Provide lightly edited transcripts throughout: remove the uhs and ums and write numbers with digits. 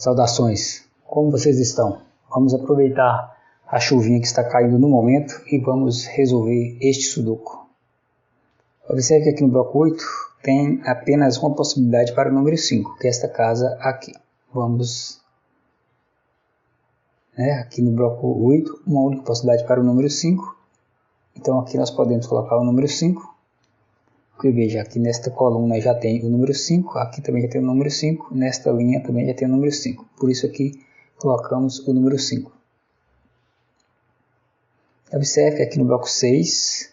Saudações, como vocês estão? Vamos aproveitar a chuvinha que está caindo no momento e vamos resolver este sudoku. Observe que aqui no bloco 8 tem apenas uma possibilidade para o número 5, que é esta casa aqui. Vamos, aqui no bloco 8, uma única possibilidade para o número 5. Então aqui nós podemos colocar o número 5. Porque veja, aqui nesta coluna já tem o número 5, aqui também já tem o número 5, nesta linha também já tem o número 5. Por isso aqui colocamos o número 5. Observe que aqui no bloco 6,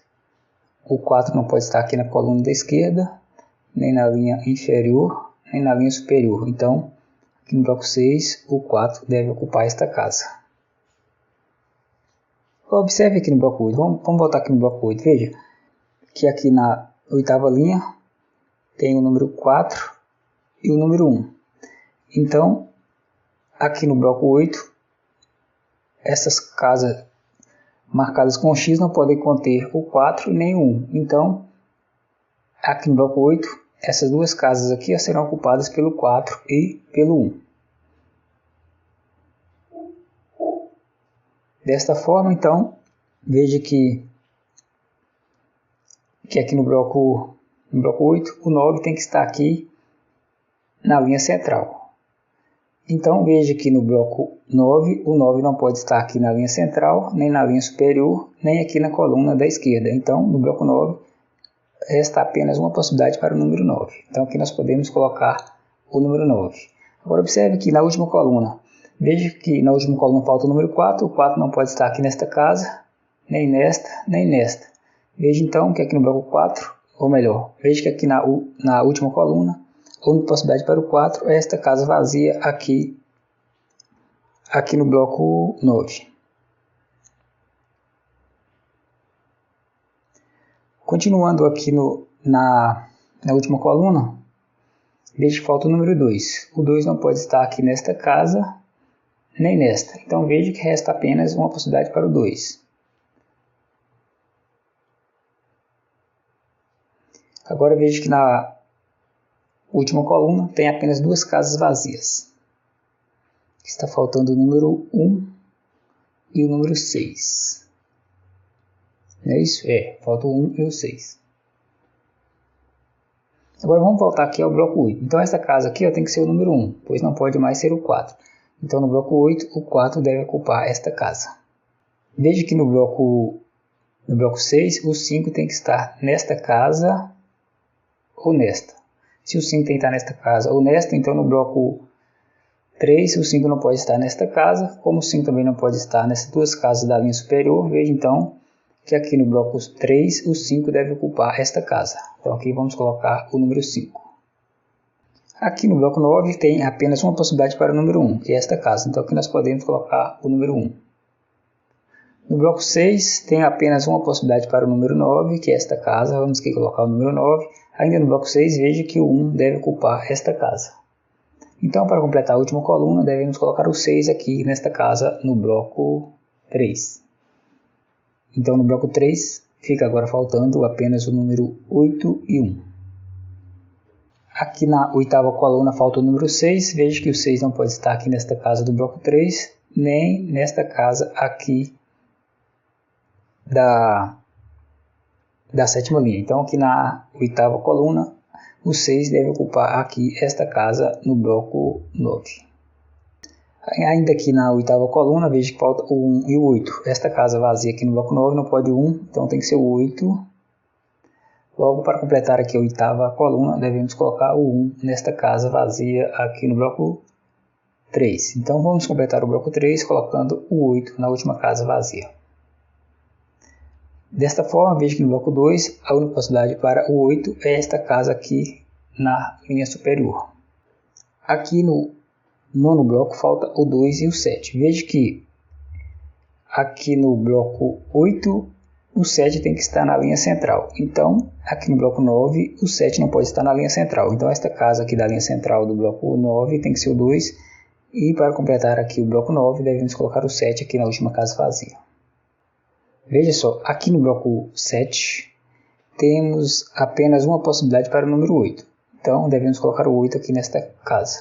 o 4 não pode estar aqui na coluna da esquerda, nem na linha inferior, nem na linha superior. Então, aqui no bloco 6, o 4 deve ocupar esta casa. Observe aqui no bloco 8, vamos voltar aqui no bloco 8, veja que aqui na oitava linha tem o número 4 e o número 1. Então, aqui no bloco 8, essas casas marcadas com X não podem conter o 4 nem o 1. Então, aqui no bloco 8, essas duas casas aqui serão ocupadas pelo 4 e pelo 1. Desta forma, então, veja que aqui no bloco 8, o 9 tem que estar aqui na linha central. Então, veja que no bloco 9, o 9 não pode estar aqui na linha central, nem na linha superior, nem aqui na coluna da esquerda. Então, no bloco 9, resta apenas uma possibilidade para o número 9. Então, aqui nós podemos colocar o número 9. Agora, observe que na última coluna, veja que na última coluna falta o número 4, o 4 não pode estar aqui nesta casa, nem nesta, nem nesta. Veja então que aqui no bloco 4, ou melhor, veja que aqui na última coluna, a única possibilidade para o 4 é esta casa vazia aqui no bloco 9. Continuando aqui na última coluna, veja que falta o número 2. O 2 não pode estar aqui nesta casa, nem nesta. Então veja que resta apenas uma possibilidade para o 2. Agora veja que na última coluna tem apenas duas casas vazias. Está faltando o número 1 e o número 6. Não é isso? Falta o 1 e o 6. Agora vamos voltar aqui ao bloco 8. Então essa casa aqui tem que ser o número 1, pois não pode mais ser o 4. Então no bloco 8, o 4 deve ocupar esta casa. Veja que no bloco 6, o 5 tem que estar nesta casa ou nesta. Se o 5 tem que estar nesta casa ou nesta, então no bloco 3 o 5 não pode estar nesta casa, como o 5 também não pode estar nessas duas casas da linha superior. Veja então que aqui no bloco 3 o 5 deve ocupar esta casa. Então aqui vamos colocar o número 5. Aqui no bloco 9 tem apenas uma possibilidade para o número 1, que é esta casa. Então aqui nós podemos colocar o número 1. No bloco 6 tem apenas uma possibilidade para o número 9, que é esta casa. Vamos aqui colocar o número 9. Ainda no bloco 6, veja que o 1 deve ocupar esta casa. Então, para completar a última coluna, devemos colocar o 6 aqui nesta casa no bloco 3. Então, no bloco 3, fica agora faltando apenas o número 8 e 1. Aqui na oitava coluna falta o número 6. Veja que o 6 não pode estar aqui nesta casa do bloco 3, nem nesta casa aqui da sétima linha. Então aqui na oitava coluna, o 6 deve ocupar aqui esta casa no bloco 9. Ainda aqui na oitava coluna, veja que falta o 1 e o 8. Esta casa vazia aqui no bloco 9 não pode o 1, então tem que ser o 8. Logo, para completar aqui a oitava coluna, devemos colocar o 1 nesta casa vazia aqui no bloco 3. Então vamos completar o bloco 3 colocando o 8 na última casa vazia. Desta forma, veja que no bloco 2, a única possibilidade para o 8 é esta casa aqui na linha superior. Aqui no nono bloco falta o 2 e o 7. Veja que aqui no bloco 8, o 7 tem que estar na linha central. Então, aqui no bloco 9, o 7 não pode estar na linha central. Então, esta casa aqui da linha central do bloco 9 tem que ser o 2. E para completar aqui o bloco 9, devemos colocar o 7 aqui na última casa vazia. Veja só, aqui no bloco 7 temos apenas uma possibilidade para o número 8. Então devemos colocar o 8 aqui nesta casa.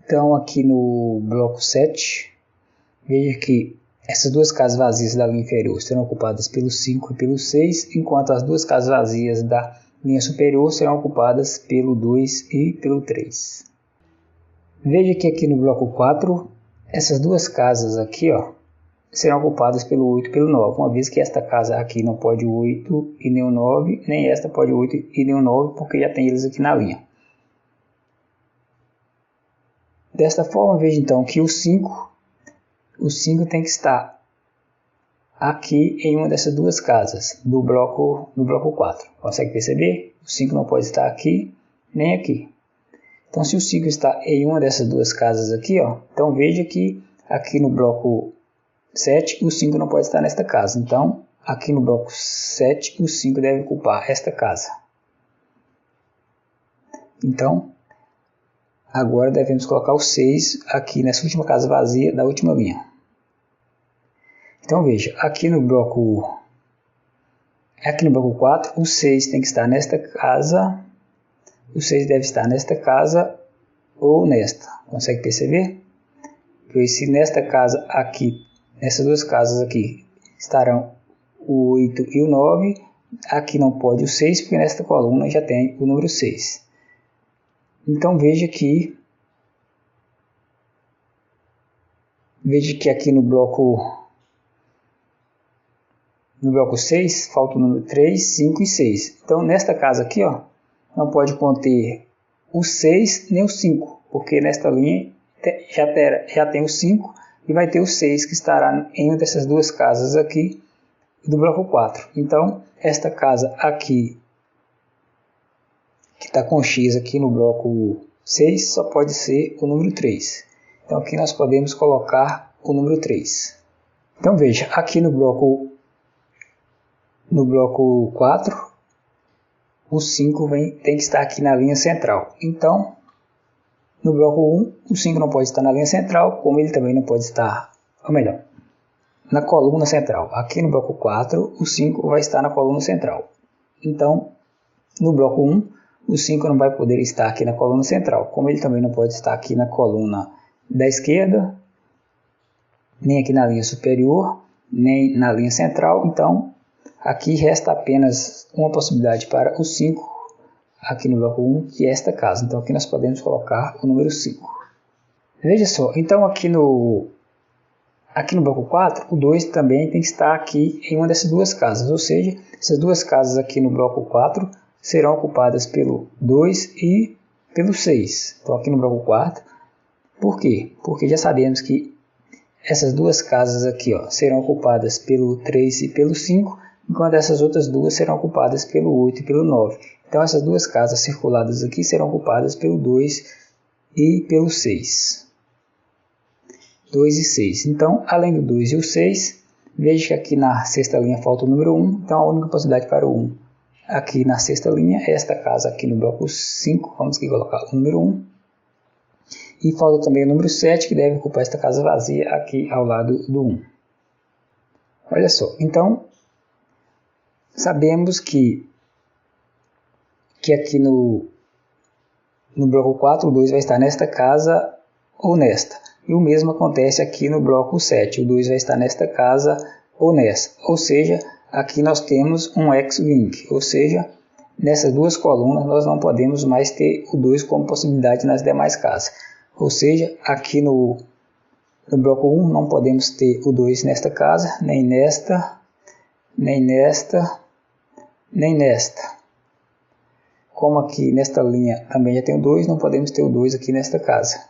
Então aqui no bloco 7, veja que essas duas casas vazias da linha inferior serão ocupadas pelo 5 e pelo 6, enquanto as duas casas vazias da linha superior serão ocupadas pelo 2 e pelo 3. Veja que aqui no bloco 4, essas duas casas aqui, serão ocupadas pelo 8 e pelo 9, uma vez que esta casa aqui não pode o 8 e nem o 9, nem esta pode o 8 e nem o 9, porque já tem eles aqui na linha. Desta forma, veja então que o 5 tem que estar aqui em uma dessas duas casas no bloco 4. Consegue perceber? O 5 não pode estar aqui nem aqui. Então, se o 5 está em uma dessas duas casas aqui, então veja que aqui no bloco 7 o 5 não pode estar nesta casa. Então, aqui no bloco 7 o 5 deve ocupar esta casa. Então, agora devemos colocar o 6 aqui nessa última casa vazia da última linha. Então veja, aqui no bloco 4, o 6 tem que estar nesta casa, o 6 deve estar nesta casa ou nesta. Consegue perceber? Pois se nesta casa aqui, nessas duas casas aqui, estarão o 8 e o 9, aqui não pode o 6, porque nesta coluna já tem o número 6. Então veja que aqui no bloco 6 falta o número 3, 5 e 6. Então nesta casa aqui, não pode conter o 6 nem o 5, porque nesta linha já tem o 5 e vai ter o 6 que estará em uma dessas duas casas aqui do bloco 4. Então esta casa aqui, que está com X aqui no bloco 6, só pode ser o número 3. Então aqui nós podemos colocar o número 3. Então veja, aqui no bloco 4, o 5 tem que estar aqui na linha central. Então, no bloco 1, o 5 não pode estar na linha central, como ele também não pode estar, ou melhor, na coluna central. Aqui no bloco 4, o 5 vai estar na coluna central. Então, no bloco 1, o 5 não vai poder estar aqui na coluna central, como ele também não pode estar aqui na coluna da esquerda, nem aqui na linha superior, nem na linha central. Então, aqui resta apenas uma possibilidade para o 5, aqui no bloco 1, que é esta casa. Então, aqui nós podemos colocar o número 5. Veja só, então aqui no bloco 4, o 2 também tem que estar aqui em uma dessas duas casas, ou seja, essas duas casas aqui no bloco 4 serão ocupadas pelo 2 e pelo 6. Então aqui no bloco 4, por quê? Porque já sabemos que essas duas casas aqui serão ocupadas pelo 3 e pelo 5, enquanto essas outras duas serão ocupadas pelo 8 e pelo 9. Então essas duas casas circuladas aqui serão ocupadas pelo 2 e pelo 6. 2 e 6. Então, além do 2 e o 6, veja que aqui na sexta linha falta o número 1, então a única possibilidade para o 1 aqui na sexta linha é esta casa aqui no bloco 5, vamos aqui colocar o número 1. E falta também o número 7, que deve ocupar esta casa vazia aqui ao lado do 1. Olha só, então, sabemos que aqui no bloco 4, o 2 vai estar nesta casa ou nesta. E o mesmo acontece aqui no bloco 7, o 2 vai estar nesta casa ou nessa. Ou seja, aqui nós temos um X-Link, ou seja, nessas duas colunas nós não podemos mais ter o 2 como possibilidade nas demais casas. Ou seja, aqui no bloco 1 não podemos ter o 2 nesta casa, nem nesta, nem nesta, nem nesta. Como aqui nesta linha também já tem o 2, não podemos ter o 2 aqui nesta casa.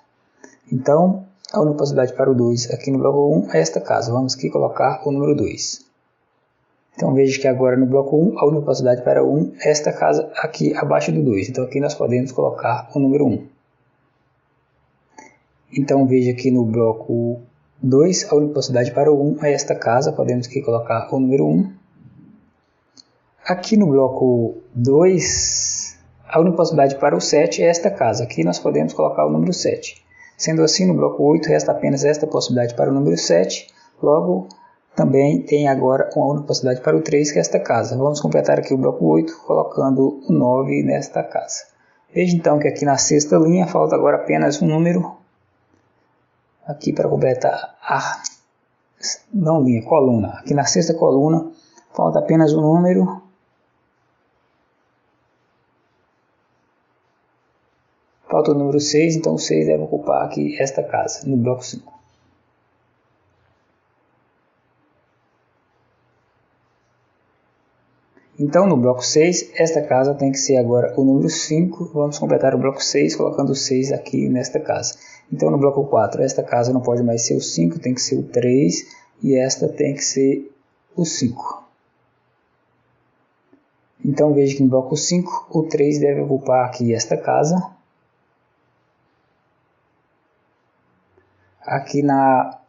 Então, a única possibilidade para o 2 aqui no bloco 1 é esta casa. Vamos aqui colocar o número 2. Então veja que agora no bloco 1, a única possibilidade para o 1 é esta casa aqui abaixo do 2. Então aqui nós podemos colocar o número 1. Então veja que no bloco 2, a única possibilidade para o 1 é esta casa. Podemos aqui colocar o número 1. Aqui no bloco 2, a única possibilidade para o 7 é esta casa. Aqui nós podemos colocar o número 7. Sendo assim, no bloco 8 resta apenas esta possibilidade para o número 7. Logo, também tem agora uma única possibilidade para o 3, que é esta casa. Vamos completar aqui o bloco 8, colocando o 9 nesta casa. Veja então que aqui na sexta linha falta agora apenas um número aqui para completar coluna. Aqui na sexta coluna falta apenas um número. Falta o número 6, então o 6 deve ocupar aqui esta casa, no bloco 5. Então no bloco 6, esta casa tem que ser agora o número 5. Vamos completar o bloco 6 colocando o 6 aqui nesta casa. Então no bloco 4, esta casa não pode mais ser o 5, tem que ser o 3. E esta tem que ser o 5. Então veja que no bloco 5, o 3 deve ocupar aqui esta casa. Aqui na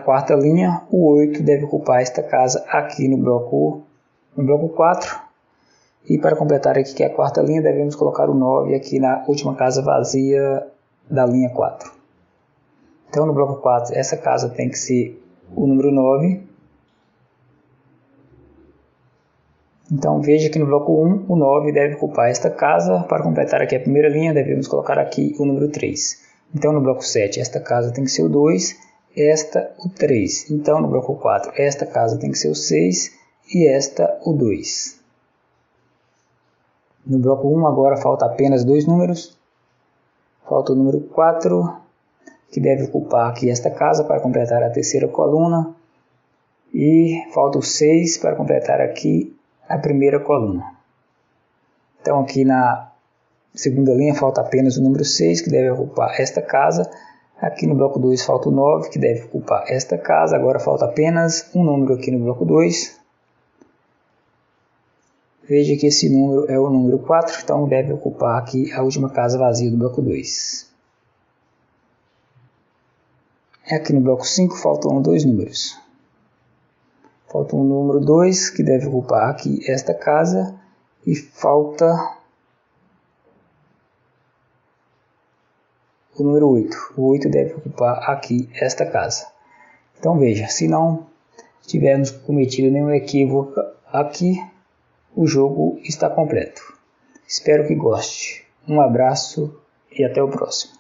quarta linha, o 8 deve ocupar esta casa aqui no bloco 4. E para completar aqui que é a quarta linha, devemos colocar o 9 aqui na última casa vazia da linha 4. Então no bloco 4, essa casa tem que ser o número 9. Então veja que no bloco 1, o 9 deve ocupar esta casa. Para completar aqui a primeira linha, devemos colocar aqui o número 3. Então no bloco 7, esta casa tem que ser o 2, esta o 3. Então no bloco 4, esta casa tem que ser o 6 e esta o 2. No bloco 1 agora falta apenas dois números. Falta o número 4, que deve ocupar aqui esta casa para completar a terceira coluna. E falta o 6 para completar aqui a primeira coluna. Então aqui na segunda linha falta apenas o número 6, que deve ocupar esta casa. Aqui no bloco 2 falta o 9, que deve ocupar esta casa. Agora falta apenas um número aqui no bloco 2. Veja que esse número é o número 4, então deve ocupar aqui a última casa vazia do bloco 2. Aqui no bloco 5 faltam dois números. Falta o número 2, que deve ocupar aqui esta casa. E falta o número 8. O 8 deve ocupar aqui esta casa. Então veja, se não tivermos cometido nenhum equívoco aqui, o jogo está completo. Espero que goste. Um abraço e até o próximo.